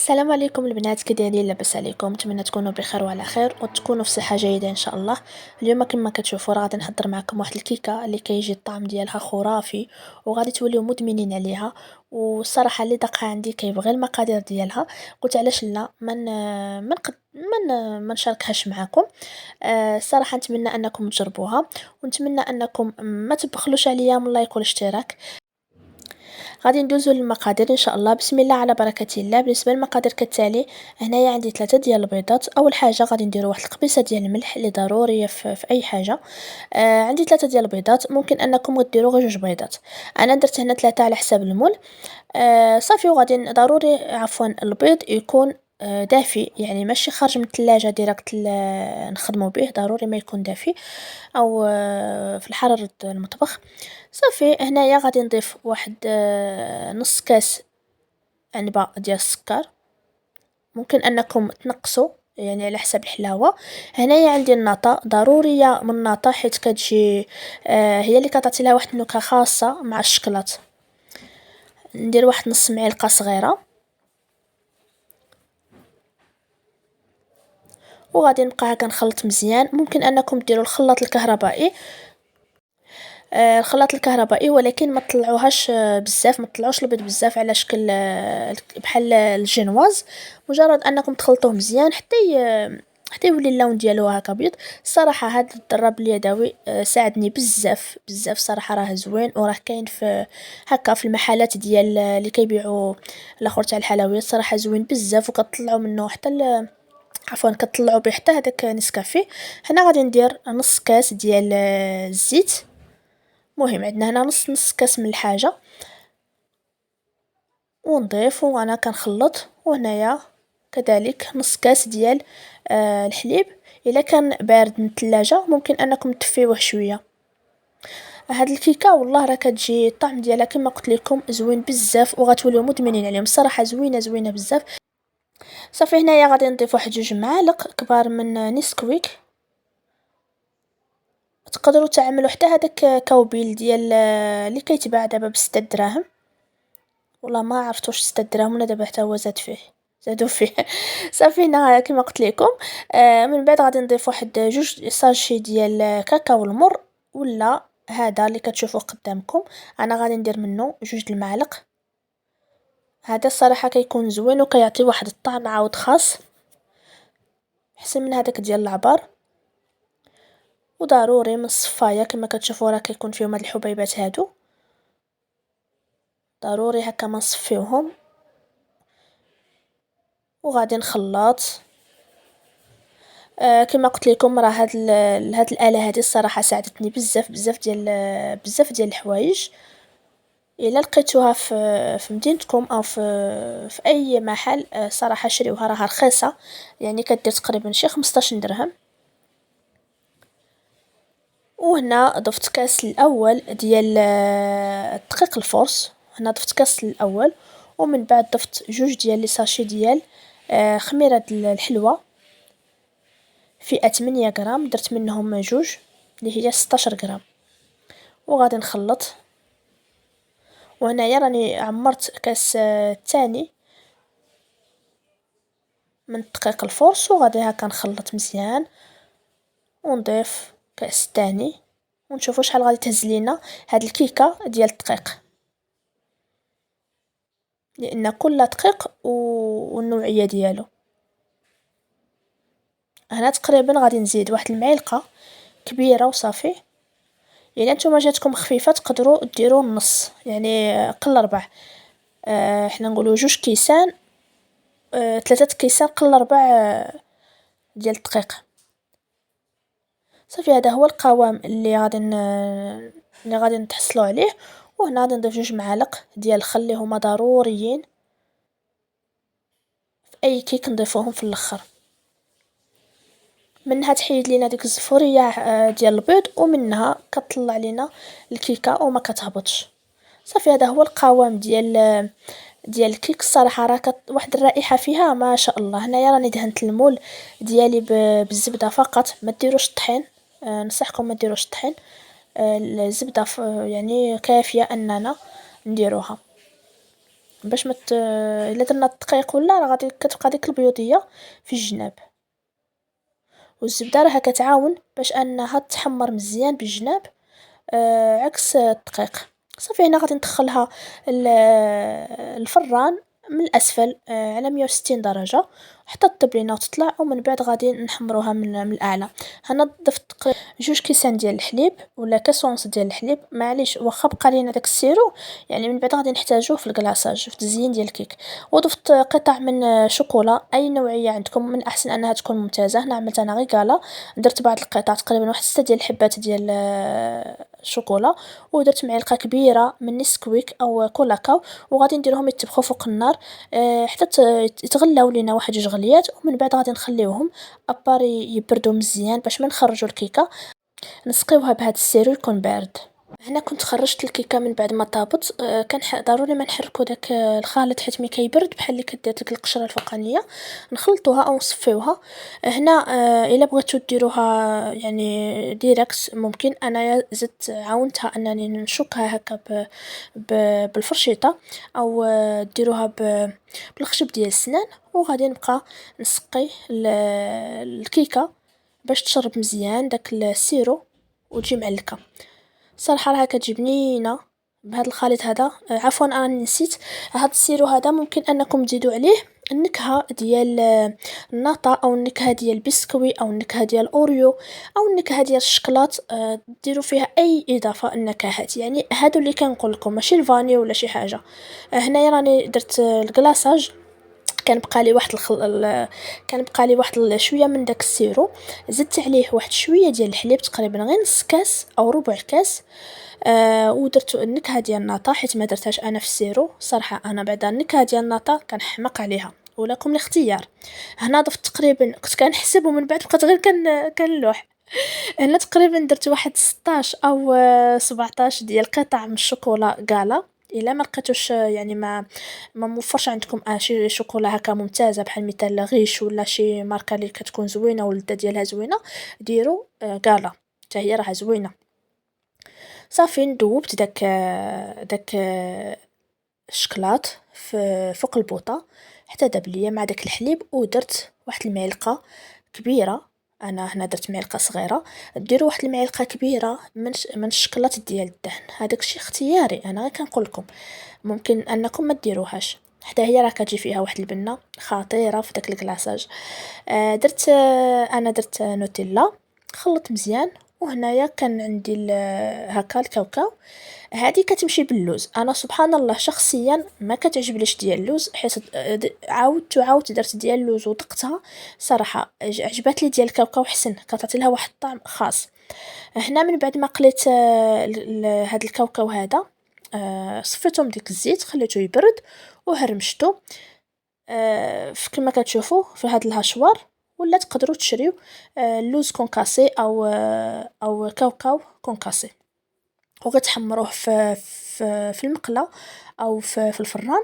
السلام عليكم البنات، كي دايرين؟ لاباس عليكم؟ نتمنى تكونوا بخير وعلى خير وتكونوا في صحه جيده ان شاء الله. اليوم كما كتشوفوا راه غادي نحضر معكم واحد الكيكه اللي كيجي الطعم ديالها خرافي وغادي توليو مدمنين عليها. والصراحه اللي دقها عندي كيبغي المقادير ديالها، قلت علاش لا ما نشاركهاش معكم. الصراحه نتمنى انكم تجربوها، ونتمنى انكم ما تبخلوش عليا من لايك والاشتراك. غادي ندوزو للمقادير ان شاء الله. بسم الله على بركه الله. بالنسبه للمقادير كالتالي: هنايا عندي 3 ديال البيضات. اول حاجه غادي نديرو واحد القبيصه ديال الملح اللي ضروريه في اي حاجه. عندي 3 ديال البيضات، ممكن انكم ديروا غير 2 بيضات. انا درت هنا 3 على حساب المول. صافي. وغادي ضروري عفوا البيض يكون دافي، يعني ماشي خارج من الثلاجه ديريكت نخدمو به، ضروري ما يكون دافي او في حرارة المطبخ. صافي. هنايا غادي نضيف واحد نص كاس عنبة ديال السكر، ممكن انكم تنقصوا يعني على حسب الحلاوه. هنايا عندي النطا، ضروريه من النطا حيت كتجي هي اللي كتعطي لها واحد النكهه خاصه مع الشكلاط. ندير واحد نص معلقه صغيره، وغادي نبقى هكا نخلط مزيان. ممكن انكم ديروا الخلاط الكهربائي، الخلاط الكهربائي، ولكن ما تطلعوهاش بزاف، ما تطلعوش البيض بزاف على شكل بحال الجينواز. مجرد انكم تخلطوه مزيان حتى يولي اللون ديالو هكا بيض. الصراحه هذا الضراب اليدوي ساعدني بزاف بزاف. صراحه راه زوين، وراه كاين في هكا في المحلات ديال اللي كيبيعوا الاخر تاع الحلويات. صراحه زوين بزاف، وكتطلعوا منه حتى عفوا كتطلعوا به حتى هذاك نسكافيه. هنا غادي ندير نص كاس ديال الزيت. مهم عندنا هنا نص كاس من الحاجه، ونضيف وانا كنخلط. وهنايا كذلك نص كاس ديال الحليب. الا كان بارد من الثلاجه ممكن انكم تفيوه شويه. هاد الكيكه والله راه كتجي الطعم ديالها كما قلت لكم زوين بزاف، وغتوليو مدمنين عليهم. الصراحه زوينه بزاف. صافي. هنايا غادي نضيف واحد 2 معالق كبار من نسكويك. تقدروا تعملوا حتى هذاك كاوبيل ديال اللي كيتباع دابا ب6 دراهم. والله ما عرفت واش 6 دراهم ولا دابا حتى هو زادوا فيه. صافي. هنا كما قلت لكم من بعد غادي نضيف واحد 2 ساشي ديال كاكاو المر، ولا هذا اللي كتشوفوه قدامكم. انا غادي ندير منه 2 المعالق. هذا الصراحه كيكون زوين وكيعطي واحد الطعم عاود خاص، احسن من هذاك ديال العبار. وضروري من الصفايه كما كتشوفوا راه كيكون فيهم هاد الحبيبات هادو، ضروري هكا ما نصفيوهم. وغادي نخلط. كما قلت لكم راه هاد الاله هذه الصراحه ساعدتني بزاف ديال الحوايج. الا لقيتوها في مدينتكم او في اي محل صراحه شريوها، راها رخيصه، يعني كدير تقريبا شي 15 درهم. وهنا ضفت كاس الاول ديال الدقيق الفورس. هنا ضفت كاس الاول، ومن بعد ضفت 2 ديال لي ساشي ديال خميره الحلوه فئة 8 غرام. درت منهم 2 اللي هي 16 غرام. وغادي نخلط. وهنايا راني عمرت كاس تاني من دقيق الفورس، وغادي هكا نخلط مزيان. ونضيف كاس تاني، ونشوفوا شحال غادي تهز لينا هاد الكيكه ديال الدقيق، لان كل دقيق والنوعيه ديالو. هنا تقريبا غادي نزيد واحد المعلقه كبيره وصافي. الا نتوما جاتكم خفيفه تقدروا ديروا النص، يعني قل ربع. حنا نقولوا 2 كيسان، 3 كيسان قل ربع ديال الدقيق. صافي. هذا هو القوام اللي غادي نتحصلوا عليه. وهنا غادي نضيف 2 معالق ديال الخل اللي هما ضروريين في اي كيك نضيفوهم في الاخر. منها تحيد لينا ديك الزفوريه ديال البيض، ومنها كطلع لينا الكيكه وما كتهبطش. صافي. هذا هو القوام ديال الكيك. الصراحه راه واحد الرائحه فيها ما شاء الله. هنايا راني دهنت المول ديالي بالزبده فقط، ما ديروش الطحين. نصحكم ما ديروش الطحين. الزبده يعني كافيه اننا نديروها. باش إلا درنا الدقيق ولا راه غادي كتبقى ديك البيوضية في الجناب. والزبدة راها كتعاون باش أنها تحمر مزيان بالجناب، عكس الدقيق. صافي هنا غادي ندخلها الفران من الأسفل على 160 درجة حتى تطيب لينا وتطلع، ومن بعد غادي نحمروها من الأعلى. هنا ضفت 2 كيسان ديال الحليب ولا كاس ونص ديال الحليب، معليش واخا بقى لينا داك السيرو، يعني من بعد غادي نحتاجوه في الكلاصاج في التزيين ديال الكيك. وضفت قطع من شوكولا اي نوعيه عندكم، من الاحسن انها تكون ممتازه. هنا عملت انا غير كالا، درت بعض القطع تقريبا واحد 6 ديال الحبات ديال الشوكولا، ودرت معلقه كبيره من نسكويك او كولاكاو، وغادي نديرهم يطبخوا فوق النار حتى يتغلاو لينا واحد 2 غليات، ومن بعد غادي نخليوهم اباري يبردوا مزيان باش ما نخرجوا الكيكه نسقيوها بهذا السيرو يكون بارد. هنا كنت خرجت الكيكه من بعد ما طابت، كان ضروري ما نحركو داك الخليط حيت ملي كيبرد بحال اللي كدير ديك القشره الفوقانيه نخلطوها او نصفيوها. هنا الا بغيتو ديروها يعني ديريكت ممكن، انايا زدت عاونتها انني نشكها هكا بالفرشيطه، او ديروها بالخشب ديال السنان، وغادي نبقى نسقي الكيكه باش تشرب مزيان داك السيرو وتجي معلكه. صراحة راها كتجي بنينة بهذا الخليط هذا. عفوا انا نسيت، هذا السيرو هذا ممكن انكم تزيدوا عليه النكهة ديال الناتا، او النكهة ديال البسكوي، او النكهة ديال الاوريو، او النكهة ديال الشكلاط. ديروا فيها اي اضافة النكهات، يعني هادو اللي كنقول لكم ماشي الفاني ولا شي حاجة. هنايا راني درت الكلاصاج، كان بقى لي واحد كان بقى لي واحد شويه من داك السيرو، زدت عليه واحد شويه ديال الحليب تقريبا غير نص كاس او ربع كاس. ودرت النكهه ديال الناطا حيت ما درتهاش انا في السيرو. صراحه انا بعدا النكهه ديال الناطا كنحماق عليها، ولكم الاختيار. هنا ضفت تقريبا، كنت كنحسب ومن بعد بقيت غير كنلوح. هنا تقريبا درت واحد 16 او 17 ديال قطع من الشوكولا كالا. الا ما لقيتوش يعني ما موفرش عندكم شي شوكولا هكا ممتازه بحال مثال غيش ولا شي ماركه اللي كتكون زوينه واللذه ديالها زوينه، ديروا كالا حتى هي راه زوينه. صافي ندوبت داك الشكلاط في فوق البوطه حتى داب ليا مع داك الحليب، ودرت واحد المعلقه كبيره. انا هنا درت معلقه صغيره، ديروا واحد المعلقه كبيره من الشكلاط ديال الدهن. هذاك الشيء اختياري، انا غير كنقول لكم ممكن انكم ما ديروهاش، حتى هي راه كتجي فيها واحد البنه خطيره في داك الكلاصاج. درت انا درت نوتيلا، خلط مزيان. وهنايا كان عندي هكا الكاوكاو، هادي كتمشي باللوز. انا سبحان الله شخصيا ما كتعجبنيش ديال اللوز، حيت عاودت درت ديال اللوز ودقتها. صراحه عجبات لي ديال الكاوكاو حسن، كتعطي لها واحد الطعم خاص. هنا من بعد ما قليت هاد الكاوكاو هذا، صفيتو من ديك الزيت خليته يبرد وهرمشتو. كما كتشوفوا في هاد الهشوار، ولا تقدروا تشريو اللوز كونكاسي او كاوكاو كونكاسي، وغتحمروه في المقله او في الفران،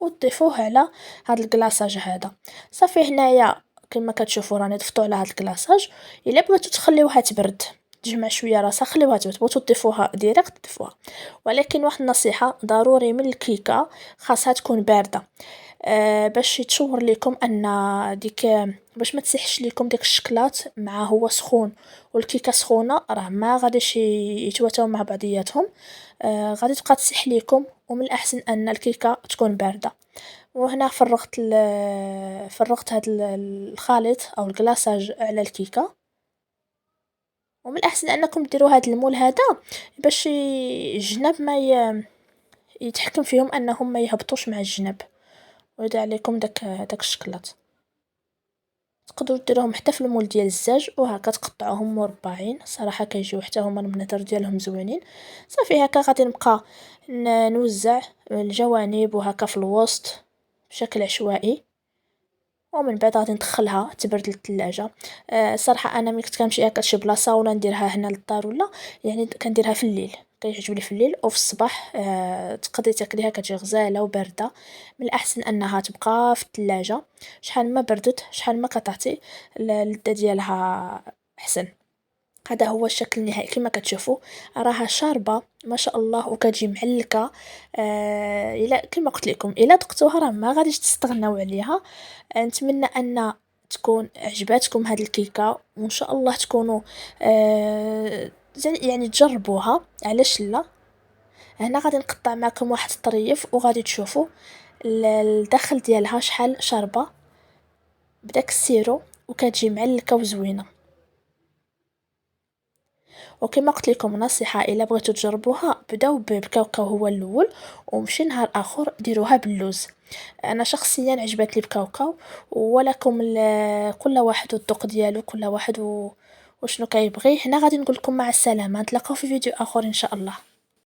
وتضيفوه على هاد الكلاصاج هذا. صافي هنايا كما كتشوفوا راني ضفتو على هاد الكلاصاج. الا بغيتو تخليوها تبرد تجمع شويه راسها، خليوها تبرد. بغيتو تضيفوها ديريكت ضيفوها، ولكن واحد النصيحه ضروري من الكيكه خاصها تكون بارده، باش يتشور لكم ان ديك باش ما تسيحش لكم داك الشكلاط مع هو سخون والكيكه سخونه، راه ما غاديش يتواتاو مع بعضياتهم. غادي تبقى تسيح لكم، ومن الاحسن ان الكيكه تكون بارده. وهنا فرغت هذا الخليط او الكلاصاج على الكيكه. ومن الاحسن انكم ديروا هذا المول هذا باش الجناب ما يتحكم فيهم انهم ما يهبطوش مع الجناب، ويدير عليكم داك الشكلاط. تقدروا ديروهم حتى في المول ديال الزاج، وهكا تقطعوهم مربعين. صراحه كيجيو حتى هما المنظر ديالهم زوينين. صافي هكا غادي نبقى نوزع الجوانب وهكا في الوسط بشكل عشوائي، ومن بعد غادي ندخلها تبرد للثلاجه. صراحه انا ملي كنت كنمشي هكا لشي بلاصه ولا نديرها هنا للدار ولا يعني كنديرها في الليل، كيعجبني في الليل او في الصباح. تقدري تاكليها كتجي غزاله وبارده. من الاحسن انها تبقى في الثلاجه، شحال ما بردت شحال ما كتعطي اللذه ديالها احسن. هذا هو الشكل النهائي كما كتشوفوا. راها شاربة ما شاء الله وكتجي معلكة. الا كما قلت لكم الا ذقتوها راه ما غاديش تستغناو عليها. نتمنى ان تكون عجباتكم هاد الكيكة، وان شاء الله تكونوا يعني تجربوها، علاش لا. هنا غادي نقطع معكم واحد الطريف وغادي تشوفوا الداخل ديالها شحال شاربة بداك السيرو، وكتجي معلكة وزوينة. وكما قلت لكم نصيحة، الا بغيتو تجربوها بداو بكاوكاو هو الاول، ومشي نهار اخر ديروها باللوز. انا شخصيا عجبتني بكاوكاو، ولكم كل واحد والذوق ديالو، كل واحد وشنو كيبغي. هنا غادي نقول لكم مع السلامة، نتلاقاو في فيديو اخر ان شاء الله.